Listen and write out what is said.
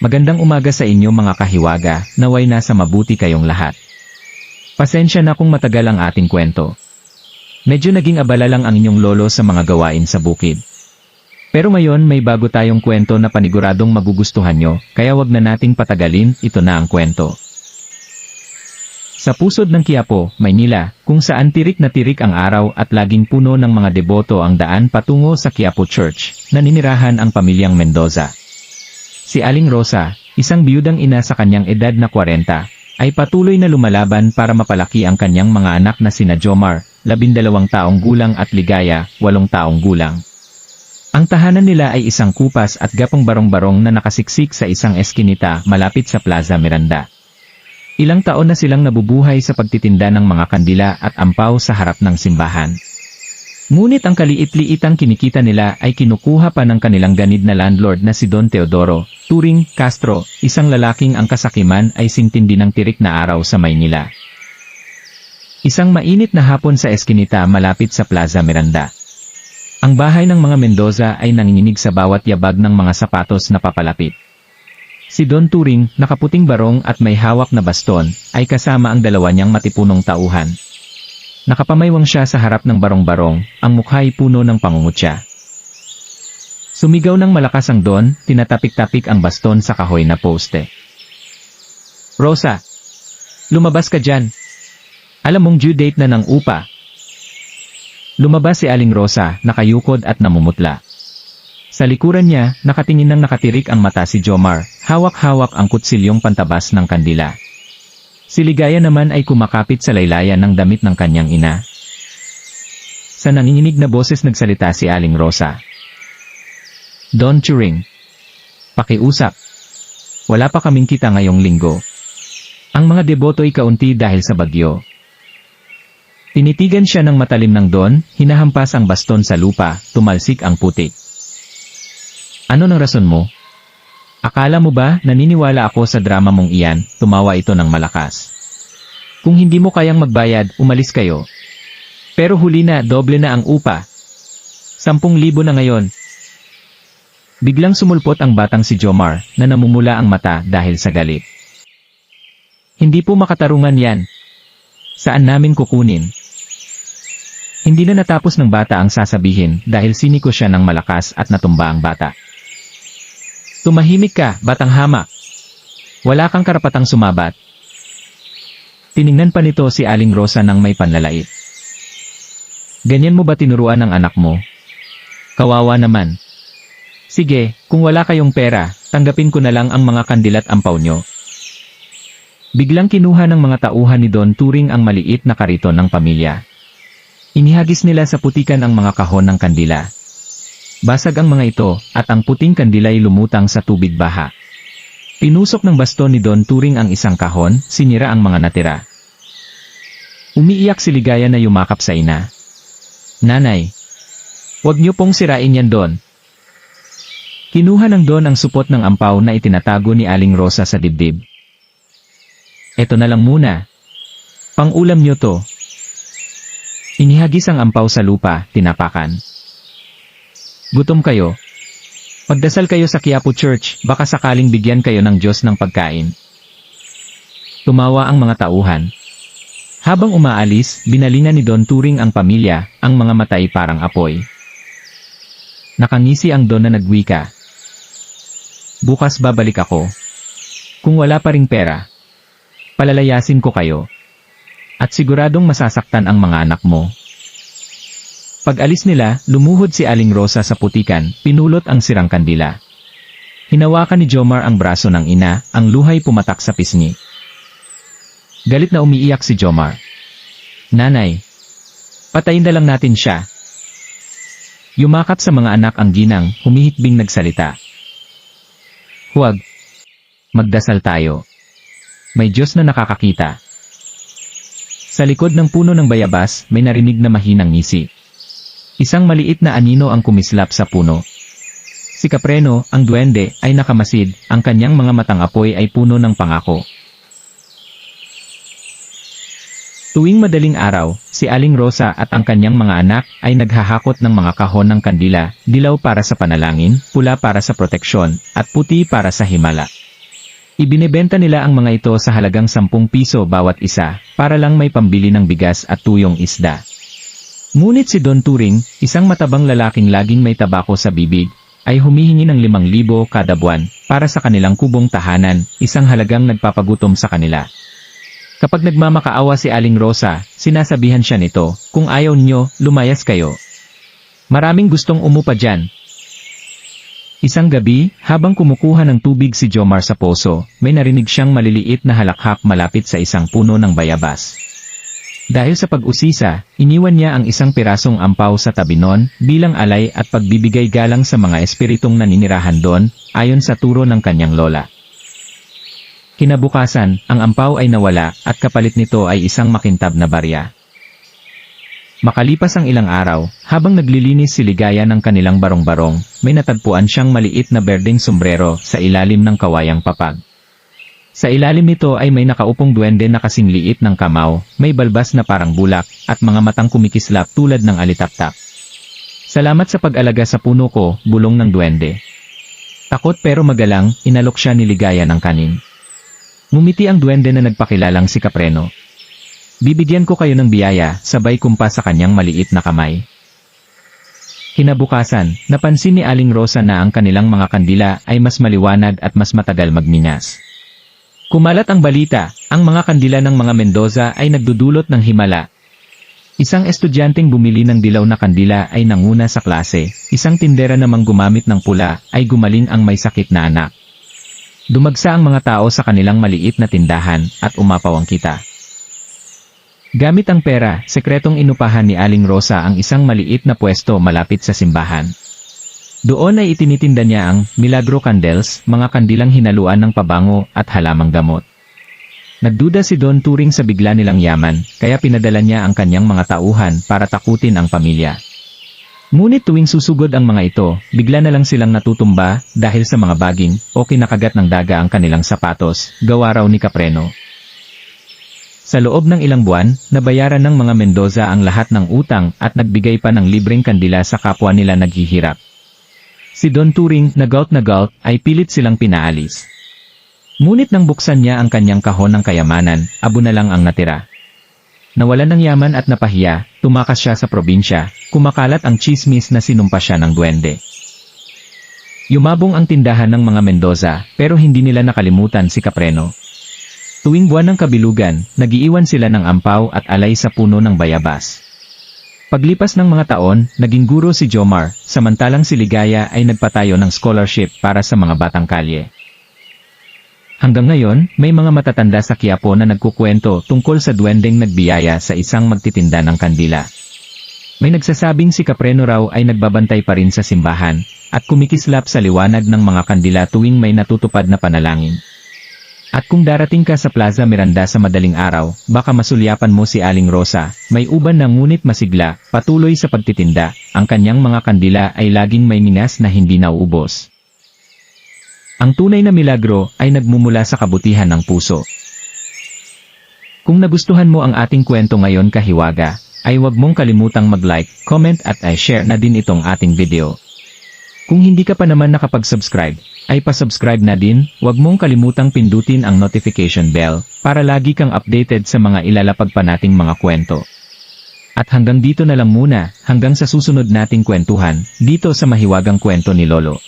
Magandang umaga sa inyo mga kahiwaga, naway nasa mabuti kayong lahat. Pasensya na kung matagal ang ating kwento. Medyo naging abala lang ang inyong lolo sa mga gawain sa bukid. Pero ngayon may bago tayong kwento na paniguradong magugustuhan nyo, kaya wag na nating patagalin, ito na ang kwento. Sa pusod ng Quiapo, Maynila, kung saan tirik na tirik ang araw at laging puno ng mga deboto ang daan patungo sa Quiapo Church, naninirahan ang pamilyang Mendoza. Si Aling Rosa, isang biyudang ina sa kanyang edad na 40, ay patuloy na lumalaban para mapalaki ang kanyang mga anak na sina Jomar, 12 taong gulang at Ligaya, 8 taong gulang. Ang tahanan nila ay isang kupas at gapong barong-barong na nakasiksik sa isang eskinita malapit sa Plaza Miranda. Ilang taon na silang nabubuhay sa pagtitinda ng mga kandila at ampaw sa harap ng simbahan. Ngunit ang kaliit-liitang kinikita nila ay kinukuha pa ng kanilang ganid na landlord na si Don Teodoro Turing Castro, isang lalaking ang kasakiman ay sintindi ng tirik na araw sa Maynila. Isang mainit na hapon sa eskinita malapit sa Plaza Miranda. Ang bahay ng mga Mendoza ay nanginginig sa bawat yabag ng mga sapatos na papalapit. Si Don Turing, nakaputing barong at may hawak na baston, ay kasama ang dalawa niyang matipunong tauhan. Nakapamaywang siya sa harap ng barong-barong, ang mukha'y puno ng pangungutya. Sumigaw ng malakas ang Don, tinatapik-tapik ang baston sa kahoy na poste. Rosa! Lumabas ka dyan! Alam mong due date na ng upa. Lumabas si Aling Rosa, nakayukod at namumutla. Sa likuran niya, nakatingin ng nakatirik ang mata si Jomar, hawak-hawak ang kutsilyong pantabas ng kandila. Si Ligaya naman ay kumakapit sa laylayan ng damit ng kanyang ina. Sa nanginginig na boses nagsalita si Aling Rosa. Don Turing. Pakiusap. Wala pa kaming kita ngayong linggo. Ang mga deboto ay kaunti dahil sa bagyo. Tinitigan siya ng matalim ng Don, hinahampas ang baston sa lupa, tumalsik ang putik. Ano ng rason mo? Akala mo ba naniniwala ako sa drama mong iyan? Tumawa ito ng malakas. Kung hindi mo kayang magbayad, umalis kayo. Pero huli na, doble na ang upa. 10,000 na ngayon. Biglang sumulpot ang batang si Jomar, na namumula ang mata dahil sa galit. Hindi po makatarungan yan. Saan namin kukunin? Hindi na natapos ng bata ang sasabihin dahil siniko siya ng malakas at natumba ang bata. Tumahimik ka, batang hamak. Wala kang karapatang sumabat. Tiningnan pa nito si Aling Rosa ng may panlalait. Ganyan mo ba tinuruan ang anak mo? Kawawa naman. Sige, kung wala kayong pera, tanggapin ko na lang ang mga kandilat ampaw nyo. Biglang kinuha ng mga tauhan ni Don Turing ang maliit na kariton ng pamilya. Inihagis nila sa putikan ang mga kahon ng kandila. Basag ang mga ito, at ang puting kandila'y lumutang sa tubig baha. Pinusok ng baston ni Don Turing ang isang kahon, sinira ang mga natira. Umiiyak si Ligaya na yumakap sa ina. Nanay! Huwag niyo pong sirain yan, Don. Kinuha ng Don ang supot ng ampaw na itinatago ni Aling Rosa sa dibdib. Eto na lang muna. Pang-ulam niyo to. Inihagis ang ampaw sa lupa, tinapakan. Gutom kayo. Pagdasal kayo sa Quiapo Church, baka sakaling bigyan kayo ng Diyos ng pagkain. Tumawa ang mga tauhan. Habang umaalis, binalingan ni Don Turing ang pamilya, ang mga matay parang apoy. Nakangisi ang Don na nagwika. Bukas babalik ako. Kung wala pa ring pera, palalayasin ko kayo. At siguradong masasaktan ang mga anak mo. Pag-alis nila, lumuhod si Aling Rosa sa putikan, pinulot ang sirang kandila. Hinawakan ni Jomar ang braso ng ina, ang luhay pumatak sa pisngi. Galit na umiiyak si Jomar. Nanay! Patayin na lang natin siya. Yumakap sa mga anak ang ginang, humihikbing nagsalita. Huwag. Magdasal tayo. May Diyos na nakakakita. Sa likod ng puno ng bayabas, may narinig na mahinang ngisi. Isang maliit na anino ang kumislap sa puno. Si Capreno, ang duwende, ay nakamasid, ang kanyang mga matang apoy ay puno ng pangako. Tuwing madaling araw, si Aling Rosa at ang kanyang mga anak ay naghahakot ng mga kahon ng kandila, dilaw para sa panalangin, pula para sa proteksyon, at puti para sa himala. Ibinebenta nila ang mga ito sa halagang 10 piso bawat isa, para lang may pambili ng bigas at tuyong isda. Ngunit si Don Turing, isang matabang lalaking laging may tabako sa bibig, ay humihingi ng 5,000 kada buwan, para sa kanilang kubong tahanan, isang halagang nagpapagutom sa kanila. Kapag nagmamakaawa si Aling Rosa, sinasabihan siya nito, kung ayaw nyo, lumayas kayo. Maraming gustong umupa dyan. Isang gabi, habang kumukuha ng tubig si Jomar sa poso, may narinig siyang maliliit na halakhak malapit sa isang puno ng bayabas. Dahil sa pag-usisa, iniwan niya ang isang pirasong ampaw sa tabi nun, bilang alay at pagbibigay galang sa mga espiritong naninirahan doon, ayon sa turo ng kanyang lola. Kinabukasan, ang ampaw ay nawala, at kapalit nito ay isang makintab na barya. Makalipas ang ilang araw, habang naglilinis si Ligaya ng kanilang barong-barong, may natagpuan siyang maliit na berdeng sombrero sa ilalim ng kawayang papag. Sa ilalim nito ay may nakaupong duwende na kasing liit ng kamao, may balbas na parang bulak, at mga matang kumikislap tulad ng alitaptap. Salamat sa pag-alaga sa puno ko, bulong ng duwende. Takot pero magalang, inalok siya ni Ligaya ng kanin. Ngumiti ang duwende na nagpakilalang si Capreno. Bibigyan ko kayo ng biyaya, sabay kumpas sa kanyang maliit na kamay. Kinabukasan, napansin ni Aling Rosa na ang kanilang mga kandila ay mas maliwanag at mas matagal magminas. Kumalat ang balita, ang mga kandila ng mga Mendoza ay nagdudulot ng himala. Isang estudyanteng bumili ng dilaw na kandila ay nanguna sa klase, isang tindera namang gumamit ng pula ay gumaling ang may sakit na anak. Dumagsa ang mga tao sa kanilang maliit na tindahan at umapaw ang kita. Gamit ang pera, sekretong inupahan ni Aling Rosa ang isang maliit na pwesto malapit sa simbahan. Doon ay itinitinda niya ang Milagro Candles, mga kandilang hinaluan ng pabango at halamang gamot. Nagduda si Don Turing sa bigla nilang yaman, kaya pinadala niya ang kanyang mga tauhan para takutin ang pamilya. Ngunit tuwing susugod ang mga ito, bigla na lang silang natutumba dahil sa mga baging o kinakagat ng daga ang kanilang sapatos, gawa raw ni Capreno. Sa loob ng ilang buwan, nabayaran ng mga Mendoza ang lahat ng utang at nagbigay pa ng libreng kandila sa kapwa nila naghihirap. Si Don Turing, na gault, ay pilit silang pinaalis. Ngunit nang buksan niya ang kanyang kahon ng kayamanan, abo na lang ang natira. Nawalan ng yaman at napahiya, tumakas siya sa probinsya, kumakalat ang chismis na sinumpa siya ng duwende. Yumabong ang tindahan ng mga Mendoza, pero hindi nila nakalimutan si Capreno. Tuwing buwan ng kabilugan, nagiiwan sila ng ampaw at alay sa puno ng bayabas. Paglipas ng mga taon, naging guro si Jomar, samantalang si Ligaya ay nagpatayo ng scholarship para sa mga batang kalye. Hanggang ngayon, may mga matatanda sa Quiapo na nagkukwento tungkol sa duwendeng nagbiyaya sa isang magtitinda ng kandila. May nagsasabing si Capreno raw ay nagbabantay pa rin sa simbahan, at kumikislap sa liwanag ng mga kandila tuwing may natutupad na panalangin. At kung darating ka sa Plaza Miranda sa madaling araw, baka masulyapan mo si Aling Rosa, may uban na ngunit masigla, patuloy sa pagtitinda, ang kanyang mga kandila ay laging may minas na hindi nauubos. Ang tunay na milagro ay nagmumula sa kabutihan ng puso. Kung nagustuhan mo ang ating kwento ngayon kahiwaga, ay huwag mong kalimutang mag-like, comment at i-share na din itong ating video. Kung hindi ka pa naman nakapag-subscribe, ay pa-subscribe na din, huwag mong kalimutang pindutin ang notification bell, para lagi kang updated sa mga ilalapag pa nating mga kwento. At hanggang dito na lang muna, hanggang sa susunod nating kwentuhan, dito sa Mahiwagang Kwento ni Lolo.